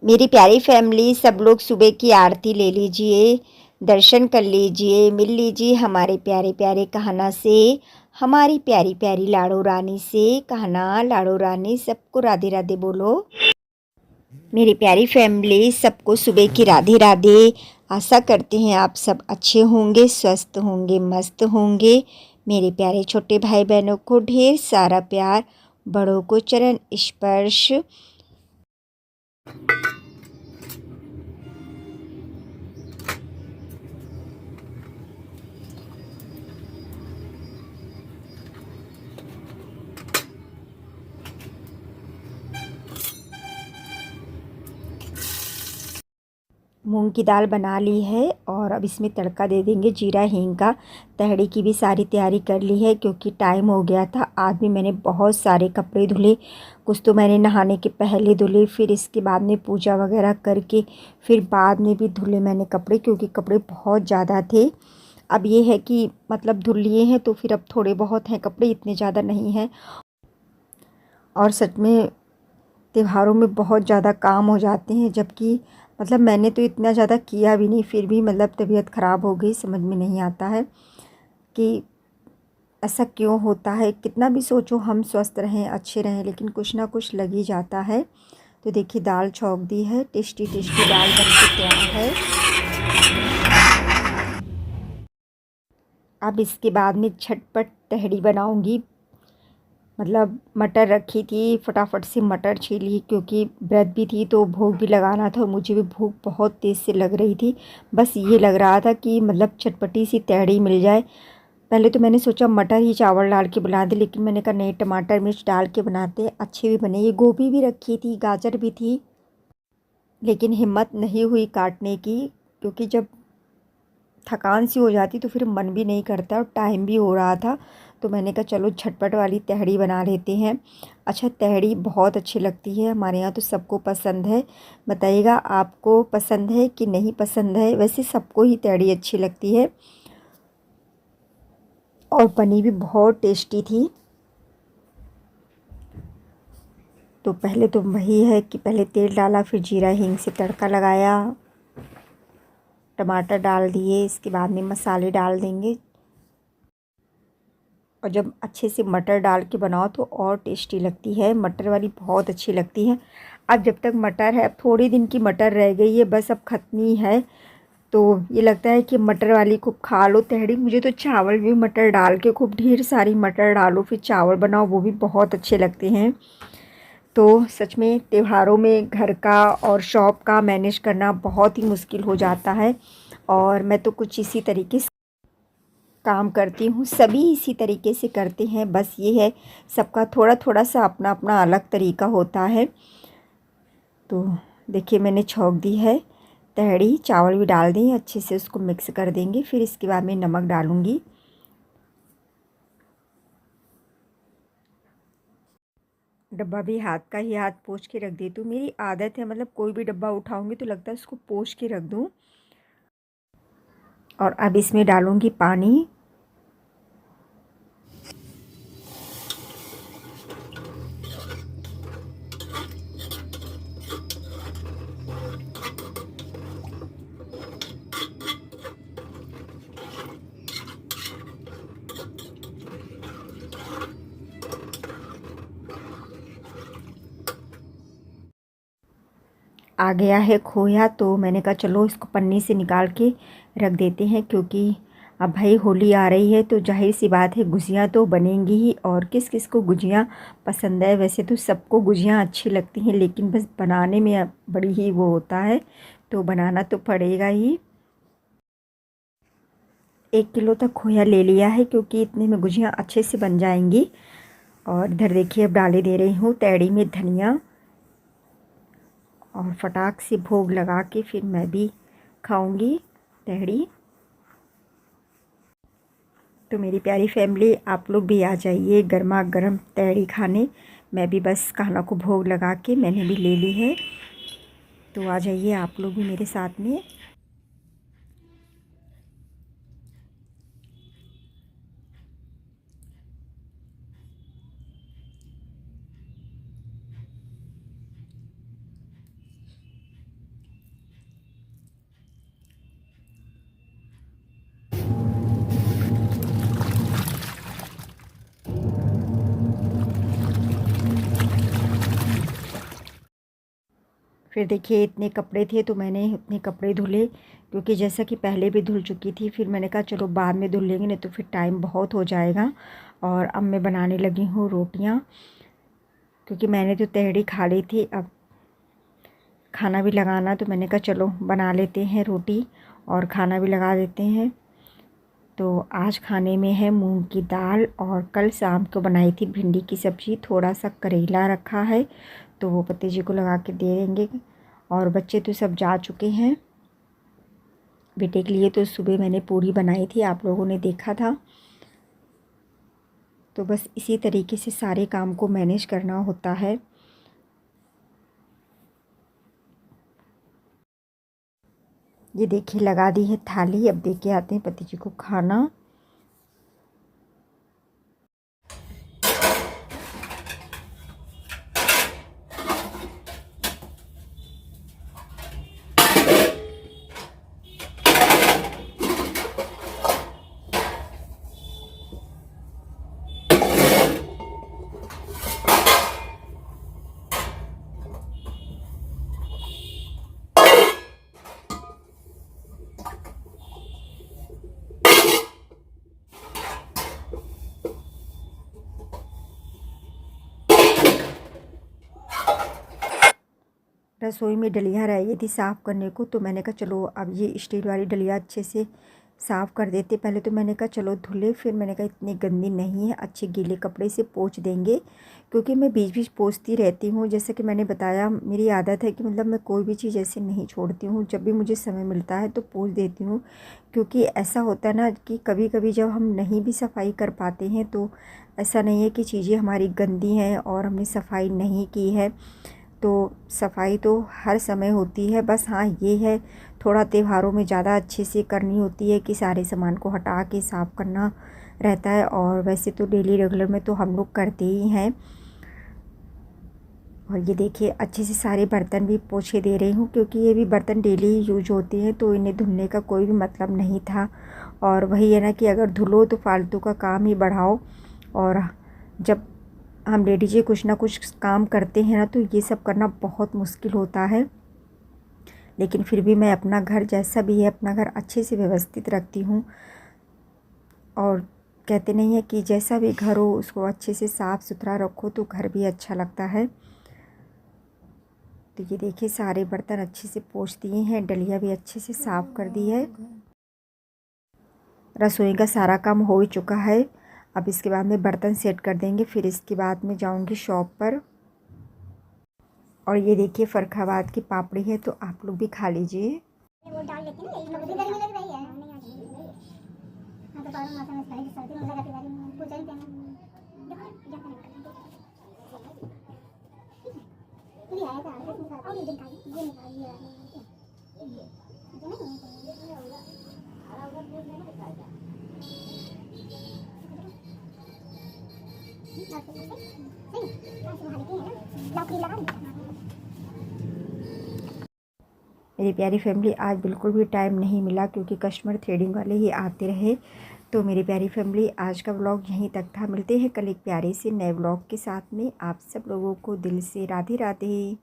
मेरी प्यारी फैमिली, सब लोग सुबह की आरती ले लीजिए, दर्शन कर लीजिए, मिल लीजिए हमारे प्यारे प्यारे कान्हा से, हमारी प्यारी प्यारी लाडो रानी से। कान्हा, लाडो रानी, सबको राधे राधे बोलो। मेरी प्यारी फैमिली, सबको सुबह की राधे राधे। आशा करते हैं आप सब अच्छे होंगे, स्वस्थ होंगे, मस्त होंगे। मेरे प्यारे छोटे भाई बहनों को ढेर सारा प्यार, बड़ों को चरण स्पर्श। मूंग की दाल बना ली है और अब इसमें तड़का दे देंगे जीरा हींग का। तहड़ी की भी सारी तैयारी कर ली है क्योंकि टाइम हो गया था। आज भी मैंने बहुत सारे कपड़े धुले, कुछ तो मैंने नहाने के पहले धुले, फिर इसके बाद में पूजा वगैरह करके फिर बाद में भी धुले मैंने कपड़े, क्योंकि कपड़े बहुत ज़्यादा थे। अब ये है कि मतलब धुल लिए हैं तो फिर अब थोड़े बहुत हैं कपड़े, इतने ज़्यादा नहीं हैं। और सच में त्योहारों में बहुत ज़्यादा काम हो जाते हैं, जबकि मतलब मैंने तो इतना ज़्यादा किया भी नहीं, फिर भी मतलब तबीयत ख़राब हो गई। समझ में नहीं आता है कि ऐसा क्यों होता है। कितना भी सोचो हम स्वस्थ रहें, अच्छे रहें, लेकिन कुछ ना कुछ लग ही जाता है। तो देखिए दाल छौंक दी है, टेस्टी टेस्टी दाल बन के तैयार है। अब इसके बाद में झटपट तहड़ी बनाऊंगी। मतलब मटर रखी थी, फटाफट से मटर छीली क्योंकि व्रत भी थी तो भोग भी लगाना था और मुझे भी भूख बहुत तेज़ से लग रही थी। बस ये लग रहा था कि मतलब चटपटी सी तहड़ी मिल जाए। पहले तो मैंने सोचा मटर ही चावल डाल के बना दे, लेकिन मैंने कहा नहीं, टमाटर मिर्च डाल के बनाते अच्छे भी बने। ये गोभी भी रखी थी, गाजर भी थी, लेकिन हिम्मत नहीं हुई काटने की, क्योंकि जब थकान सी हो जाती तो फिर मन भी नहीं करता और टाइम भी हो रहा था। तो मैंने कहा चलो झटपट वाली तहड़ी बना लेते हैं। अच्छा, तहड़ी बहुत अच्छी लगती है, हमारे यहाँ तो सबको पसंद है। बताइएगा आपको पसंद है कि नहीं पसंद है। वैसे सबको ही तहड़ी अच्छी लगती है और बनी भी बहुत टेस्टी थी। तो पहले तो वही है कि पहले तेल डाला, फिर जीरा हींग से तड़का लगाया, टमाटर डाल दिए, इसके बाद में मसाले डाल देंगे। और जब अच्छे से मटर डाल के बनाओ तो और टेस्टी लगती है। मटर वाली बहुत अच्छी लगती है। अब जब तक मटर है, अब थोड़े दिन की मटर रह गई है, बस अब ख़त्म ही है। तो ये लगता है कि मटर वाली खूब खा लो तहड़ी। मुझे तो चावल भी मटर डाल के, खूब ढेर सारी मटर डालो फिर चावल बनाओ, वो भी बहुत अच्छे लगते हैं। तो सच में त्योहारों में घर का और शॉप का मैनेज करना बहुत ही मुश्किल हो जाता है। और मैं तो कुछ इसी तरीके से काम करती हूँ, सभी इसी तरीके से करते हैं। बस ये है, सबका थोड़ा थोड़ा सा अपना अपना अलग तरीका होता है। तो देखिए मैंने छौंक दी है तहड़ी, चावल भी डाल दें, अच्छे से उसको मिक्स कर देंगे। फिर इसके बाद में नमक डालूँगी। डब्बा भी हाथ का ही हाथ पोंछ के रख देती हूँ, मेरी आदत है। मतलब कोई भी डब्बा उठाऊँगी तो लगता है उसको पोंछ के रख दूँ। और अब इसमें डालूँगी पानी। आ गया है खोया, तो मैंने कहा चलो इसको पन्नी से निकाल के रख देते हैं, क्योंकि अब भाई होली आ रही है तो जाहिर सी बात है गुजियाँ तो बनेंगी ही। और किस किस को गुजियाँ पसंद है। वैसे तो सबको गुजियाँ अच्छी लगती हैं, लेकिन बस बनाने में बड़ी ही वो होता है, तो बनाना तो पड़ेगा ही। 1 किलो तक खोया ले लिया है, क्योंकि इतने में गुजियाँ अच्छे से बन जाएंगी। और इधर देखिए अब डाले दे रही हूँ तहड़ी में धनिया, और फटाक से भोग लगा के फिर मैं भी खाऊंगी तहड़ी। तो मेरी प्यारी फैमिली, आप लोग भी आ जाइए गर्मा गर्म तहड़ी खाने। मैं भी बस कान्हा को भोग लगा के मैंने भी ले ली है, तो आ जाइए आप लोग भी मेरे साथ में। फिर देखिए इतने कपड़े थे तो मैंने इतने कपड़े धुले, क्योंकि जैसा कि पहले भी धुल चुकी थी। फिर मैंने कहा चलो बाद में धुल लेंगे, नहीं तो फिर टाइम बहुत हो जाएगा। और अब मैं बनाने लगी हूँ रोटियाँ, क्योंकि मैंने तो तहड़ी खा ली थी, अब खाना भी लगाना, तो मैंने कहा चलो बना लेते हैं रोटी और खाना भी लगा देते हैं। तो आज खाने में है मूंग की दाल, और कल शाम को बनाई थी भिंडी की सब्ज़ी। थोड़ा सा करेला रखा है तो वो पति जी को लगा के दे देंगे। और बच्चे तो सब जा चुके हैं। बेटे के लिए तो सुबह मैंने पूरी बनाई थी, आप लोगों ने देखा था। तो बस इसी तरीके से सारे काम को मैनेज करना होता है। ये देखिए लगा दी है थाली, अब दे के आते हैं पति जी को खाना। रसोई में डलियाँ रह गई थी साफ़ करने को, तो मैंने कहा चलो अब ये स्टील वाली डलिया अच्छे से साफ़ कर देते। पहले तो मैंने कहा चलो धुले, फिर मैंने कहा इतनी गंदी नहीं है, अच्छे गीले कपड़े से पोंछ देंगे, क्योंकि मैं बीच बीच पोंछती रहती हूँ। जैसे कि मैंने बताया, मेरी आदत है कि मतलब मैं कोई भी चीज़ ऐसे नहीं छोड़ती हूँ, जब भी मुझे समय मिलता है तो पोंछ देती हूँ। क्योंकि ऐसा होता है ना कि कभी कभी जब हम नहीं भी सफाई कर पाते हैं, तो ऐसा नहीं है कि चीज़ें हमारी गंदी हैं और हमने सफाई नहीं की है। तो सफाई तो हर समय होती है, बस हाँ ये है थोड़ा त्योहारों में ज़्यादा अच्छे से करनी होती है कि सारे सामान को हटा के साफ़ करना रहता है। और वैसे तो डेली रेगुलर में तो हम लोग करते ही हैं। और ये देखिए अच्छे से सारे बर्तन भी पोंछे दे रही हूँ, क्योंकि ये भी बर्तन डेली यूज होते हैं, तो इन्हें धुलने का कोई भी मतलब नहीं था। और वही है ना कि अगर धुलो तो फालतू का काम ही बढ़ाओ। और जब हम लेडीज़ें कुछ ना कुछ काम करते हैं ना, तो ये सब करना बहुत मुश्किल होता है। लेकिन फिर भी मैं अपना घर जैसा भी है, अपना घर अच्छे से व्यवस्थित रखती हूँ। और कहते नहीं है कि जैसा भी घर हो उसको अच्छे से साफ़ सुथरा रखो तो घर भी अच्छा लगता है। तो ये देखिए सारे बर्तन अच्छे से पोंछ दिए हैं, डलिया भी अच्छे से साफ़ कर दी है। रसोई का सारा काम हो ही चुका है। अब इसके बाद में बर्तन सेट कर देंगे, फिर इसके बाद में जाऊंगी शॉप पर। और ये देखिए फरखाबाद की पापड़ी है, तो आप लोग भी खा लीजिए। वो डाल लेते हैं ना, ये गर्मी लग रही है नहीं आ रही है। हां तो बाहर मौसम में पहले सर्दी में लगाती गाड़ी में पूछ रही थी ना क्या करें ये आया था और ये दिखा ये निकाल ये मेरी प्यारी फैमिली, आज बिल्कुल भी टाइम नहीं मिला, क्योंकि कस्टमर थ्रेडिंग वाले ही आते रहे। तो मेरी प्यारी फैमिली, आज का व्लॉग यहीं तक था। मिलते हैं कल एक प्यारे से नए व्लॉग के साथ में। आप सब लोगों को दिल से राधे राधे।